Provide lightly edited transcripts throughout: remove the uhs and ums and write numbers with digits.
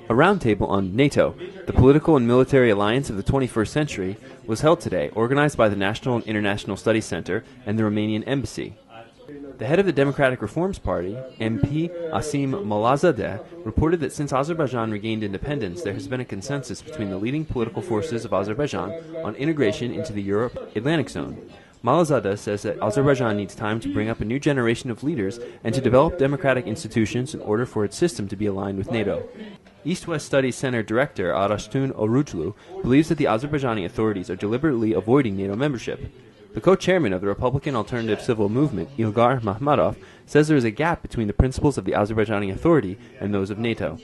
A roundtable on NATO, the political and military alliance of the 21st century, was held today, organized by the National and International Studies Center and the Romanian Embassy. The head of the Democratic Reforms Party, MP Asim Malazadeh, reported that since Azerbaijan regained independence, there has been a consensus between the leading political forces of Azerbaijan on integration into the Europe-Atlantic zone. Malazadeh says that Azerbaijan needs time to bring up a new generation of leaders and to develop democratic institutions in order for its system to be aligned with NATO. East-West Studies Center Director Arashtun Orujlu believes that the Azerbaijani authorities are deliberately avoiding NATO membership. The co-chairman of the Republican Alternative Civil Movement, Ilgar Mahmadov, says there is a gap between the principles of the Azerbaijani Authority and those of NATO.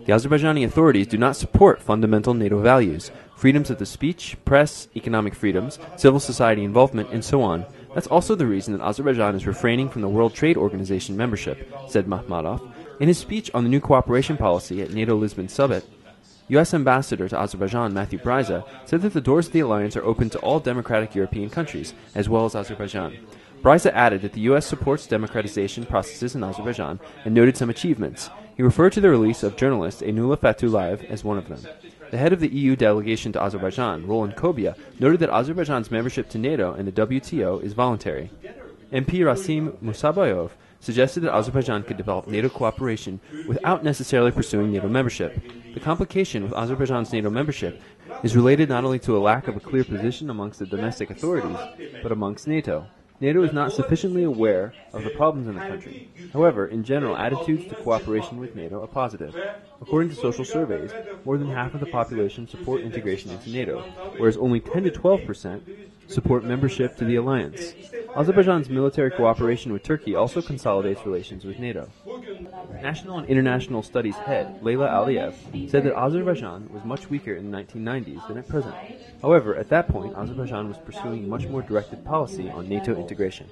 The Azerbaijani authorities do not support fundamental NATO values, freedoms of the speech, press, economic freedoms, civil society involvement, and so on. That's also the reason that Azerbaijan is refraining from the World Trade Organization membership, said Mahmadov. In his speech on the new cooperation policy at NATO Lisbon Summit, U.S. Ambassador to Azerbaijan Matthew Bryza said that the doors of the alliance are open to all democratic European countries, as well as Azerbaijan. Bryza added that the U.S. supports democratization processes in Azerbaijan and noted some achievements. He referred to the release of journalist Enula Fatullayev as one of them. The head of the EU delegation to Azerbaijan, Roland Kobia, noted that Azerbaijan's membership to NATO and the WTO is voluntary. MP Rasim Musabayov suggested that Azerbaijan could develop NATO cooperation without necessarily pursuing NATO membership. The complication with Azerbaijan's NATO membership is related not only to a lack of a clear position amongst the domestic authorities, but amongst NATO. NATO is not sufficiently aware of the problems in the country. However, in general, attitudes to cooperation with NATO are positive. According to social surveys, more than half of the population support integration into NATO, whereas only 10 to 12% support membership to the alliance. Azerbaijan's military cooperation with Turkey also consolidates relations with NATO. National and International Studies head, Leyla Aliyev, said that Azerbaijan was much weaker in the 1990s than at present. However, at that point, Azerbaijan was pursuing a much more directed policy on NATO integration.